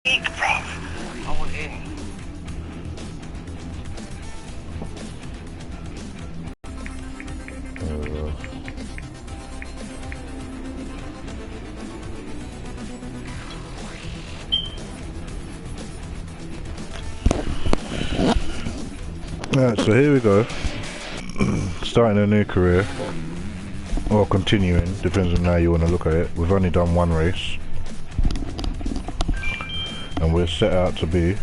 I want in. Right, so here we go. Starting a new career, or continuing, depends on how you want to look at it. We've only done one race, and we're set out to be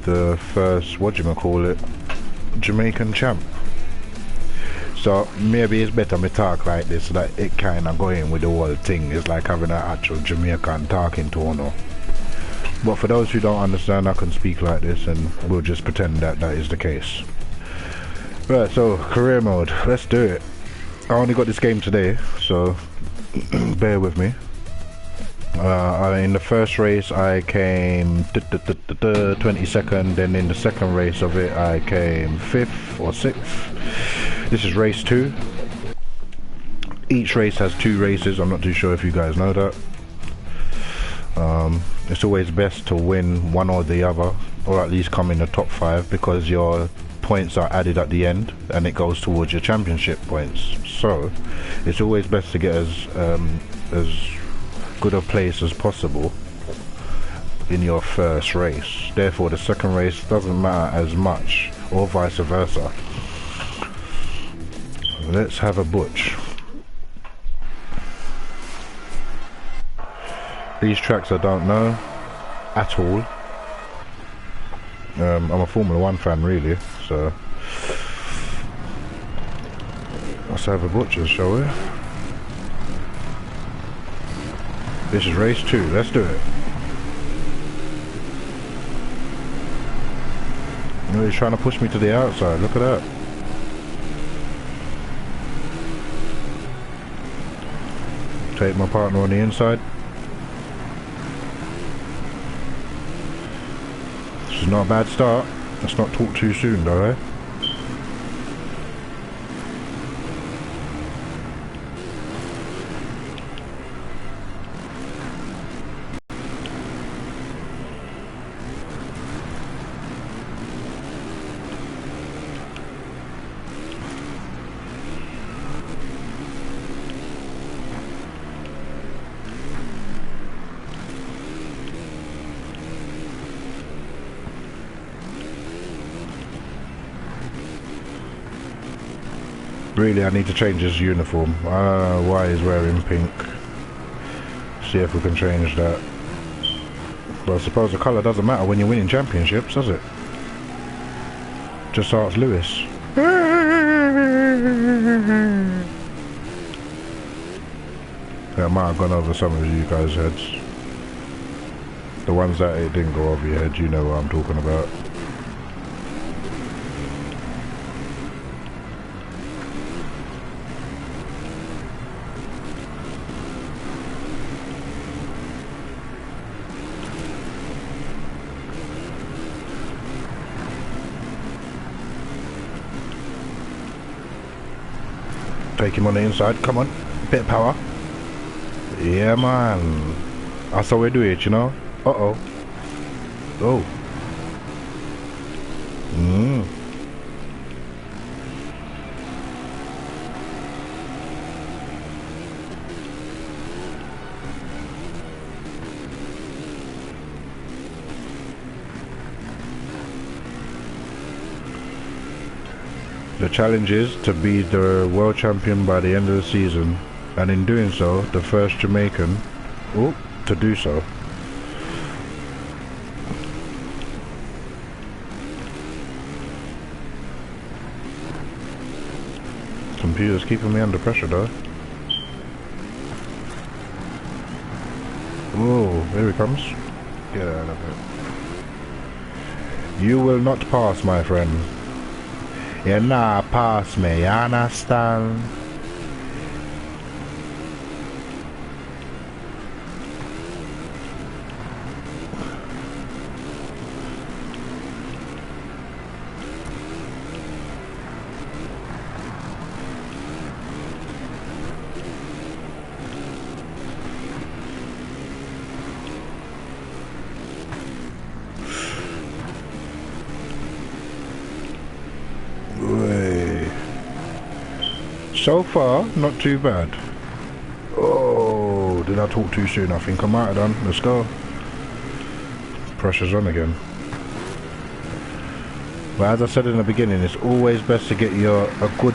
the first, what do you call it, Jamaican champ. So maybe it's better me talk like this so that it kind of go in with the whole thing. It's like having an actual Jamaican talking tone. But for those who don't understand, I can speak like this and we'll just pretend that that is the case. Right, so career mode, let's do it. I only got this game today, so bear with me. In the first race I came 22nd, then in the second race of it I came 5th or 6th. This is race 2. Each race has 2 races, I'm not too sure if you guys know that. It's always best to win one or the other, or at least come in the top 5, because your points are added at the end and it goes towards your championship points. So it's always best to get as good a place as possible in your first race. Therefore the second race doesn't matter as much, or vice versa. Let's have a butch. These tracks I don't know at all. I'm a Formula 1 fan really, so let's have a butchers, shall we? This is race 2, let's do it. Oh, he's trying to push me to the outside, look at that. Take my partner on the inside. This is not a bad start. Let's not talk too soon though, eh? Really, I need to change his uniform. I don't know why he's wearing pink. See if we can change that. Well, I suppose the colour doesn't matter when you're winning championships, does it? Just ask Lewis. That might have gone over some of you guys' heads. The ones that it didn't go over your head, you know what I'm talking about. Take him on the inside, come on, bit of power. Yeah man, that's how we do it, you know. Uh-oh. Oh. The challenge is to be the world champion by the end of the season, and in doing so, the first Jamaican to do so. Computer's keeping me under pressure though. Whoa, here he comes. Get out of it. You will not pass, my friend. You not pass me, you understand? So far, not too bad. Oh, did I talk too soon? I think I might have done. Let's go. Pressure's on again. But as I said in the beginning, it's always best to get a good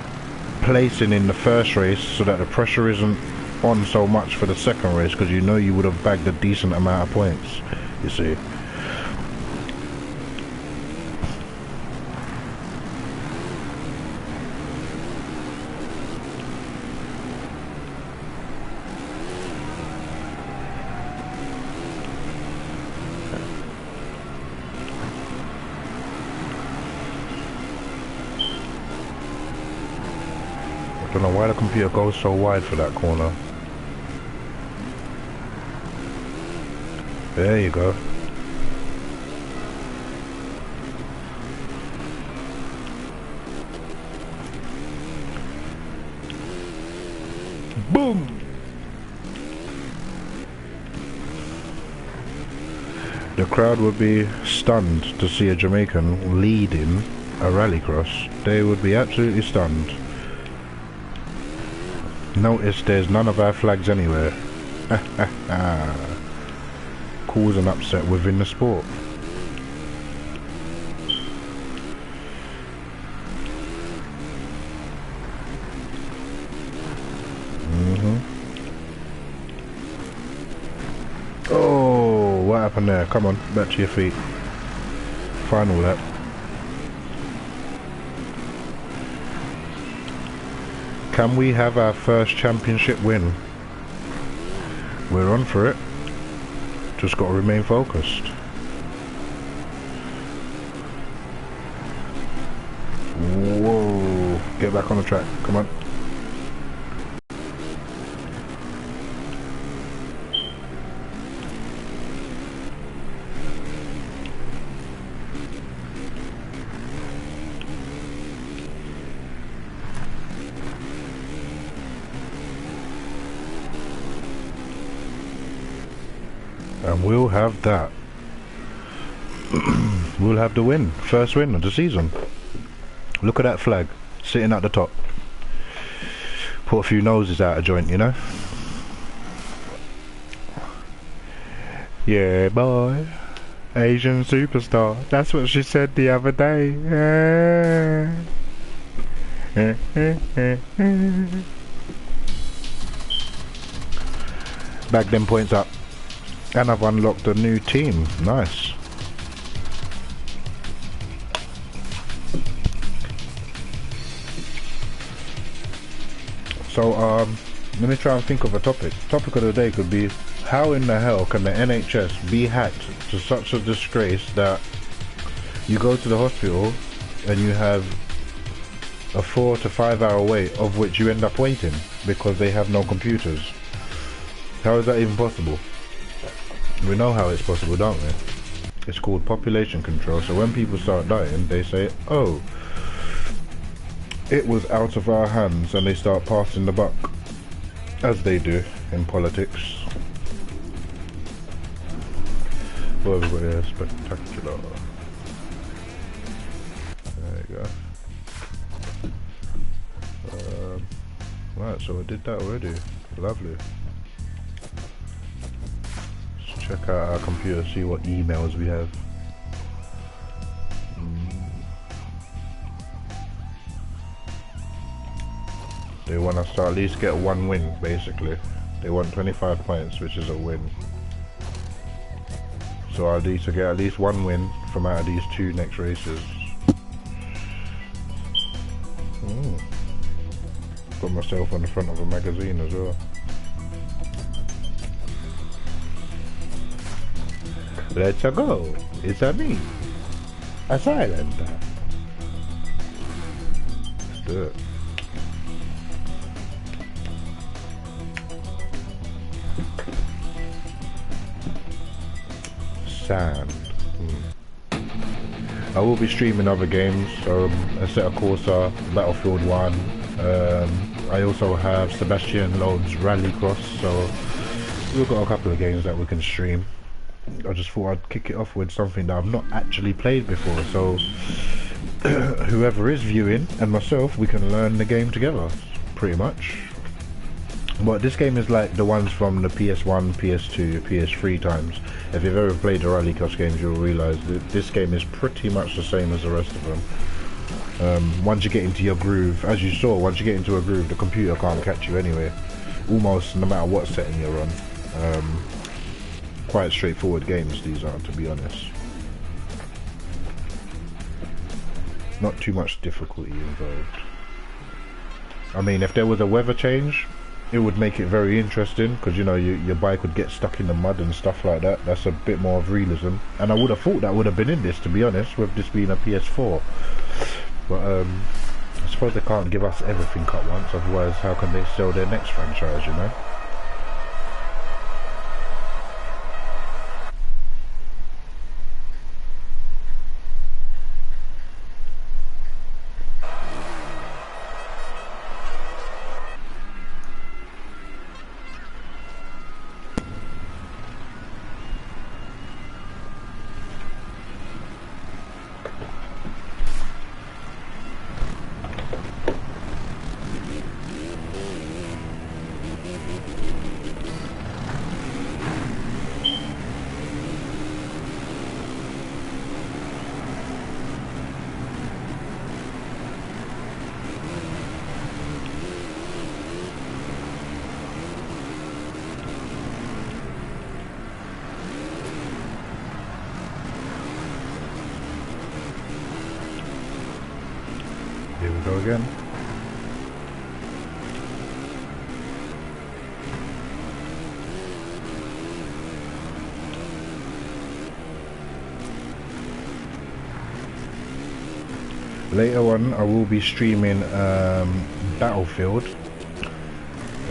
placing in the first race so that the pressure isn't on so much for the second race, because you know you would have bagged a decent amount of points, you see. I don't know why the computer goes so wide for that corner. There you go. Boom! The crowd would be stunned to see a Jamaican leading a rallycross. They would be absolutely stunned. Notice there's none of our flags anywhere. Cause an upset within the sport. Oh, what happened there? Come on, back to your feet. Final lap. Can we have our first championship win? We're on for it. Just got to remain focused. Whoa! Get back on the track. Come on. And we'll have that. We'll have the win. First win of the season. Look at that flag sitting at the top. Put a few noses out of joint, you know. Yeah, boy. Asian superstar. That's what she said the other day. Bag them points up. And I've unlocked a new team. Nice. So, let me try and think of a topic. Topic of the day could be, how in the hell can the NHS be hacked to such a disgrace that you go to the hospital and you have a 4 to 5 hour wait, of which you end up waiting because they have no computers? How is that even possible? We know how it's possible, don't we? It's called population control. So when people start dying, they say, oh, it was out of our hands, and they start passing the buck, as they do in politics. Well, everybody is spectacular. There you go. Right, so I did that already. Lovely. Check out our computer, see what emails we have. They want us to at least get one win, basically. They want 25 points, which is a win. So I need to get at least one win from out of these 2 next races. Got myself on the front of a magazine as well. Let's go. It's a me. A Silenta. Let's do it. Sand. I will be streaming other games, Assetto Corsa, Battlefield 1. I also have Sebastian Loeb's Rallycross, so we've got a couple of games that we can stream. I just thought I'd kick it off with something that I've not actually played before, so whoever is viewing and myself, we can learn the game together. pretty much. But this game is like the ones from the PS1, PS2, PS3 times. If you've ever played the rallycross games, you'll realise that this game is pretty much the same as the rest of them. Once you get into your groove, as you saw, once you get into a groove, the computer can't catch you anyway. Almost no matter what setting you're on. Quite straightforward games these are, to be honest. Not too much difficulty involved. I mean, if there was a weather change, it would make it very interesting, because you know your bike would get stuck in the mud and stuff like that. That's a bit more of realism, and I would have thought that would have been in this, to be honest, with this being a PS4. But I suppose they can't give us everything at once, otherwise how can they sell their next franchise, you know? Here we go again. Later on I will be streaming Battlefield.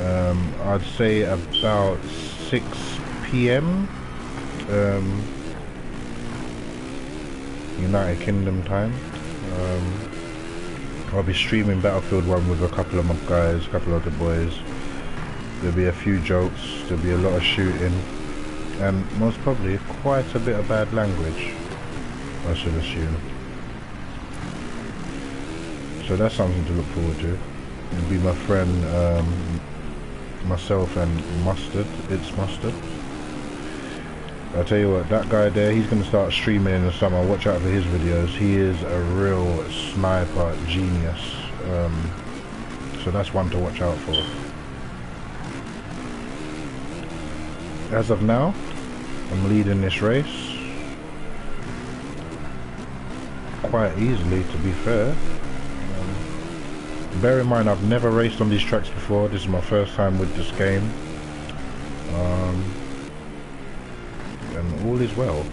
I'd say about 6 PM United Kingdom time. I'll be streaming Battlefield 1 with a couple of my guys, a couple of the boys. There'll be a few jokes, there'll be a lot of shooting, and most probably quite a bit of bad language, I should assume. So that's something to look forward to. It'll be my friend, myself and Mustard. It's Mustard. I'll tell you what, that guy there, he's going to start streaming in the summer. Watch out for his videos. He is a real sniper genius. So that's one to watch out for. As of now, I'm leading this race quite easily, to be fair. Bear in mind, I've never raced on these tracks before. This is my first time with this game. And all is well.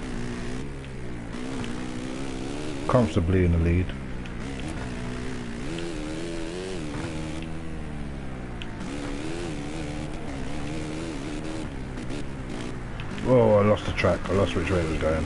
Comfortably in the lead. Oh, I lost the track. I lost which way it was going.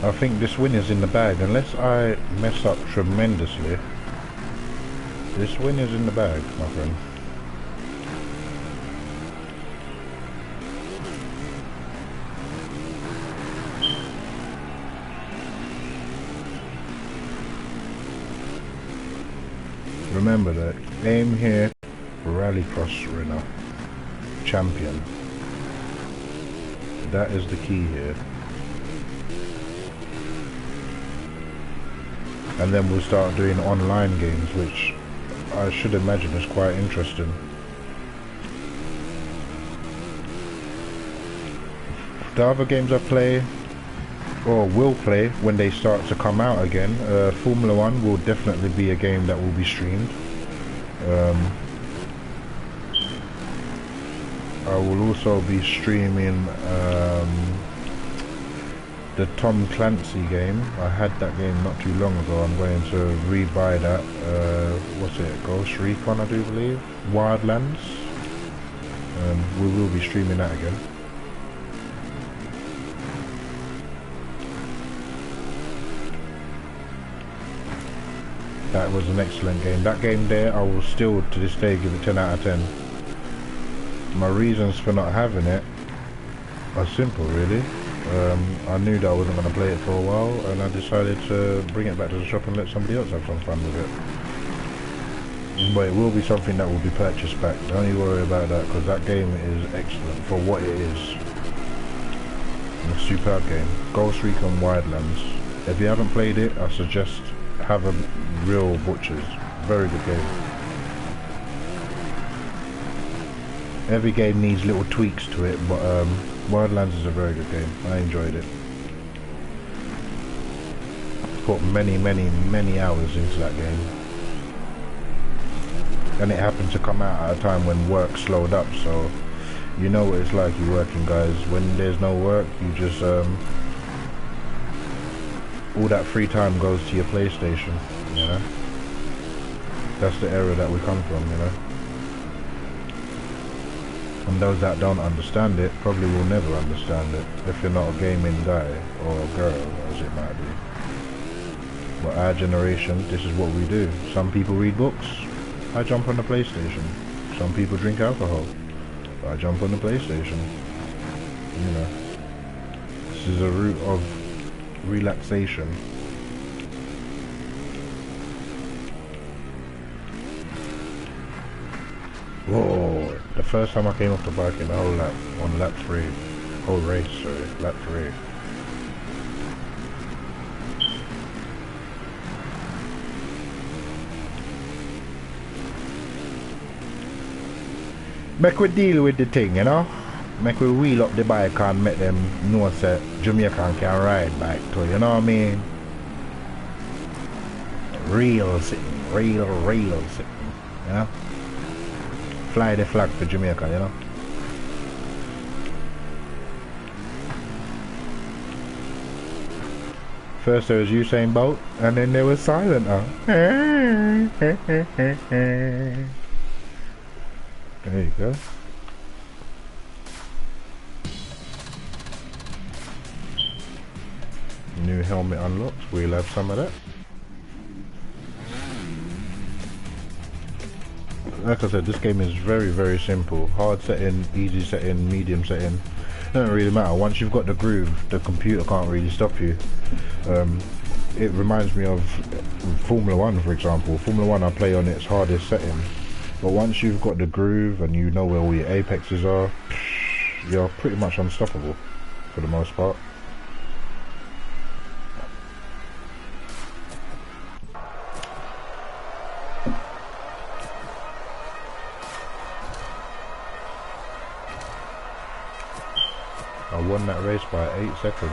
I think this win is in the bag, unless I mess up tremendously. This win is in the bag, my friend. Remember that, aim here, rallycross winner, champion. That is the key here. And then we'll start doing online games, which I should imagine is quite interesting. The other games I play, or will play when they start to come out again, Formula 1 will definitely be a game that will be streamed. I will also be streaming the Tom Clancy game. I had that game not too long ago. I'm going to rebuy that. What's it? Ghost Recon, I do believe. Wildlands. We will be streaming that again. That was an excellent game. That game there, I will still to this day give it 10 out of 10. My reasons for not having it are simple, really. I knew that I wasn't going to play it for a while, and I decided to bring it back to the shop and let somebody else have some fun with it. But it will be something that will be purchased back. Don't you worry about that, because that game is excellent for what it is. A superb game. Ghost Recon Wildlands. If you haven't played it, I suggest have a real butchers. Very good game. Every game needs little tweaks to it, but Wildlands is a very good game. I enjoyed it. Put many hours into that game. And it happened to come out at a time when work slowed up, so you know what it's like, you working guys. When there's no work, you just all that free time goes to your PlayStation, you know. That's the era that we come from, you know. And those that don't understand it probably will never understand it if you're not a gaming guy or a girl, as it might be. But our generation, this is what we do. Some people read books, I jump on the PlayStation. Some people drink alcohol, I jump on the PlayStation. You know, this is a route of relaxation. Whoa, the first time I came off the bike in the whole lap, on lap 3, whole race, sorry, lap 3. Make we deal with the thing, you know? Make we wheel up the bike and make them know that Jamaican can ride bike too, you know what I mean? Real sitting, real sitting, you know? Fly the flag for Jamaica, you know? First there was Usain Bolt, and then there was Silenta. There you go. New helmet unlocked, we'll have some of that. Like I said, this game is very simple. Hard setting, easy setting, medium setting. It doesn't really matter. Once you've got the groove, the computer can't really stop you. It reminds me of Formula 1, for example. Formula 1 I play on its hardest setting. But once you've got the groove and you know where all your apexes are, you're pretty much unstoppable for the most part. I won that race by 8 seconds.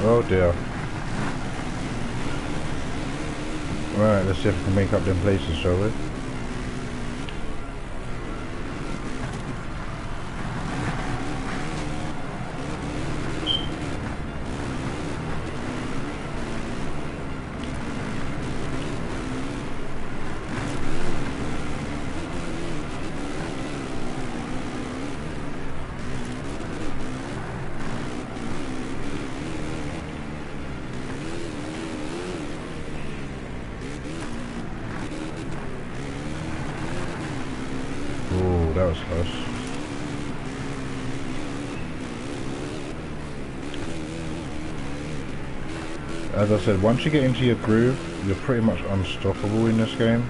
Oh dear. Right, let's see if we can make up them places, shall we? That was close. As I said, once you get into your groove, you're pretty much unstoppable in this game.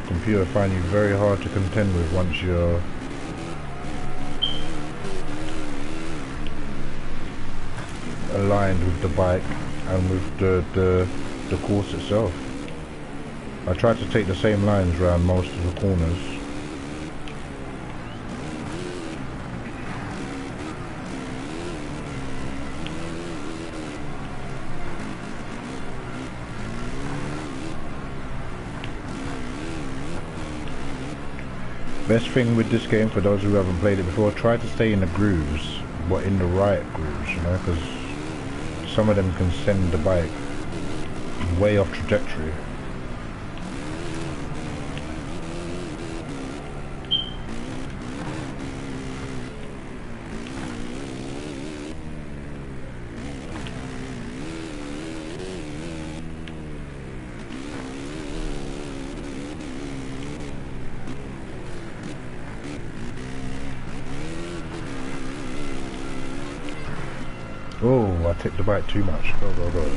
Computer find you very hard to contend with once you're aligned with the bike and with the the course itself. I tried to take the same lines around most of the corners. Best thing with this game, for those who haven't played it before, try to stay in the grooves, but in the right grooves, you know, because some of them can send the bike way off trajectory. Oh, I tipped the bike too much. Go, go, go.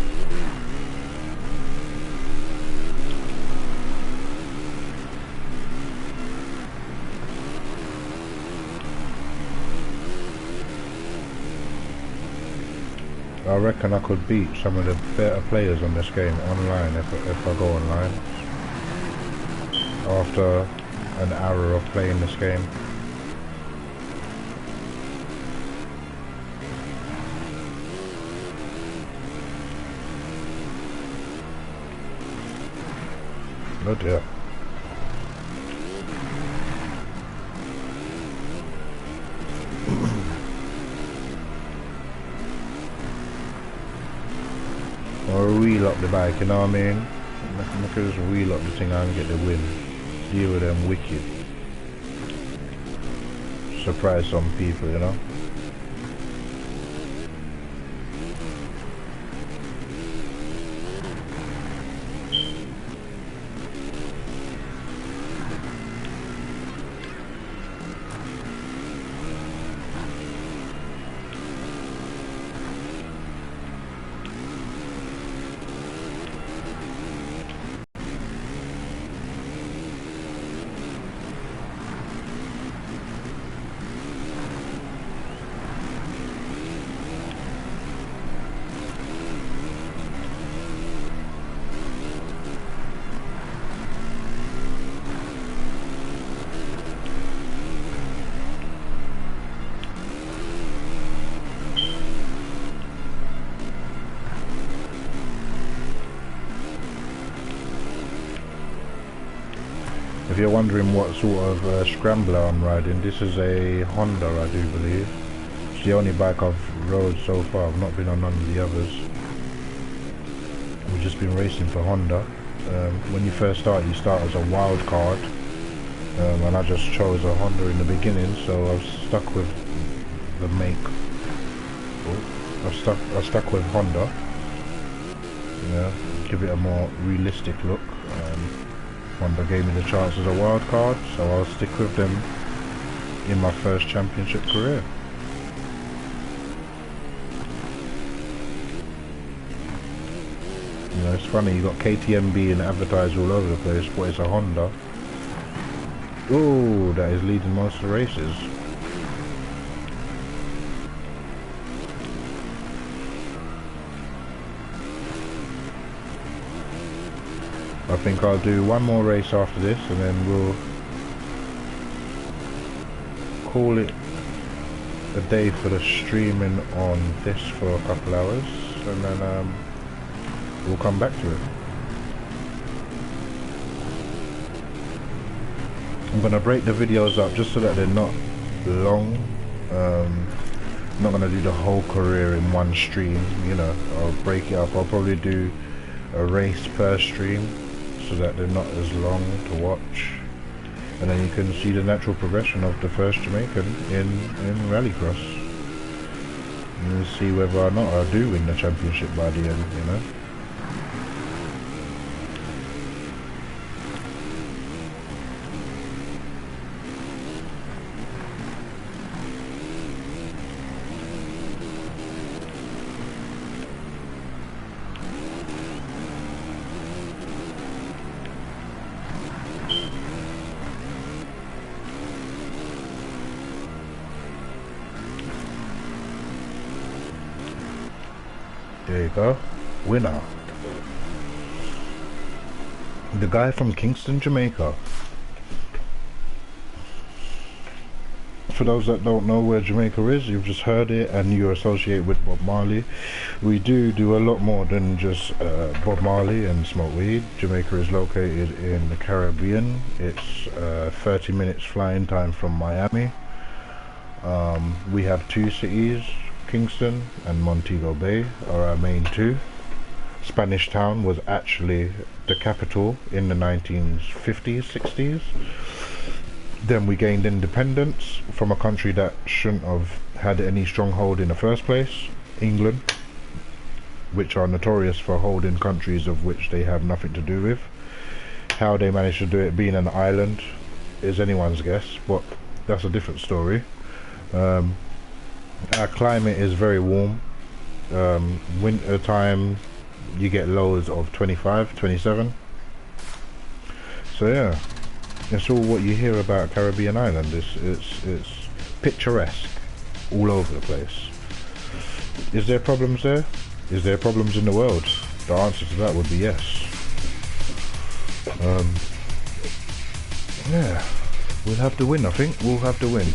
I reckon I could beat some of the better players on this game online if I go online. After an hour of playing this game. Oh dear. I'll wheel up the bike, you know what I mean? I could just wheel up the thing and get the win. Deal with them wicked. Surprise some people, you know? If you're wondering what sort of scrambler I'm riding, this is a Honda, I do believe. It's the only bike I've rode so far. I've not been on none of the others. We've just been racing for Honda. When you first start, you start as a wild card, and I just chose a Honda in the beginning, so I was stuck with the make. I stuck with Honda. Yeah, give it a more realistic look. Honda gave me the chance as a wild card, so I'll stick with them in my first championship career. You know, it's funny, you got KTM being advertised all over the place, but it's a Honda. Ooh, that is leading most of the races. I think I'll do one more race after this, and then we'll call it a day for the streaming on this for a couple hours, and then we'll come back to it. I'm gonna break the videos up just so that they're not long. I'm not gonna do the whole career in one stream, you know. I'll break it up. I'll probably do a race per stream, so that they're not as long to watch, and then you can see the natural progression of the first Jamaican in Rallycross, and you'll see whether or not I do win the championship by the end, you know. There you go, winner. The guy from Kingston, Jamaica. For those that don't know where Jamaica is, you've just heard it and you associate with Bob Marley. We do a lot more than just Bob Marley and smoke weed. Jamaica is located in the Caribbean. It's 30 minutes flying time from Miami. We have two cities, Kingston and Montego Bay are our main two. Spanish Town was actually the capital in the 1950s, 60s. Then we gained independence from a country that shouldn't have had any stronghold in the first place, England, which are notorious for holding countries of which they have nothing to do with. How they managed to do it being an island is anyone's guess, but that's a different story. Our climate is very warm. Winter time you get lows of 25, 27. So yeah, it's all what you hear about Caribbean island. It's picturesque all over the place. Is there problems there? Is there problems in the world? The answer to that would be yes. Yeah, we'll have to win. I think we'll have to win.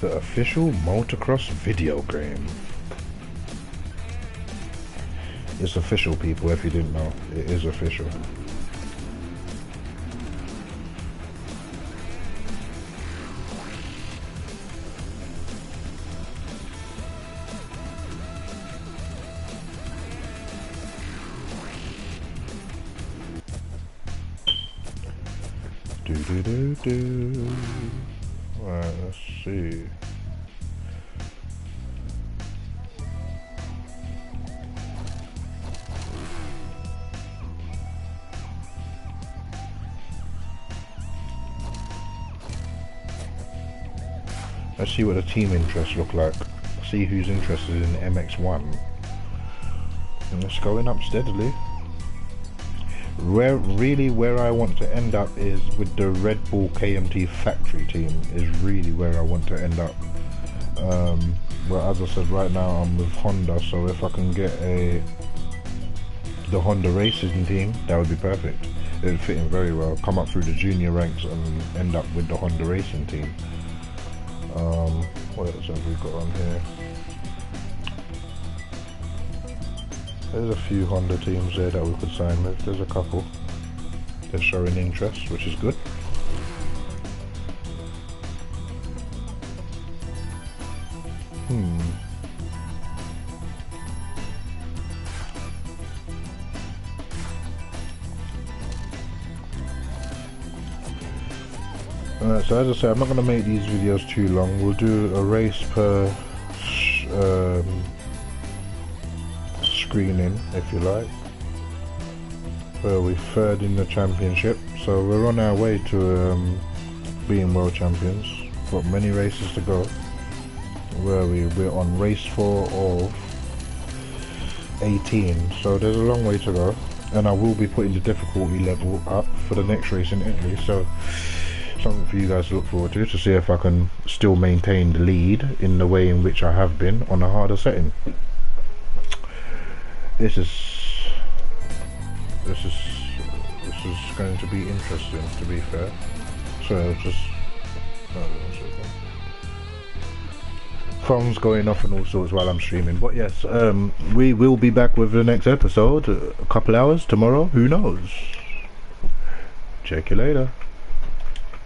The official motocross video game. It's official, people, if you didn't know. It is official. Do. Right, let's see. Let's see what the team interests look like. See who's interested in MX1. And it's going up steadily. Where I want to end up is with the Red Bull KMT factory team is really where I want to end up. Well, as I said, right now I'm with Honda, so if I can get the Honda racing team, that would be perfect. It would fit in very well. Come up through the junior ranks and end up with the Honda racing team. What else have we got on here? There's a few Honda teams there that we could sign with. There's a couple. They're showing interest, which is good. Alright, so as I said, I'm not going to make these videos too long. We'll do a race per screening, if you like, where we third in the championship. So we're on our way to being world champions. Got many races to go. Where we're on race 4 of 18, so there's a long way to go. And I will be putting the difficulty level up for the next race in Italy, so something for you guys to look forward to see if I can still maintain the lead in the way in which I have been on a harder setting. This is going to be interesting, to be fair. So just phone's going off and all sorts while I'm streaming, but yes, we will be back with the next episode a couple hours tomorrow, who knows. Check you later.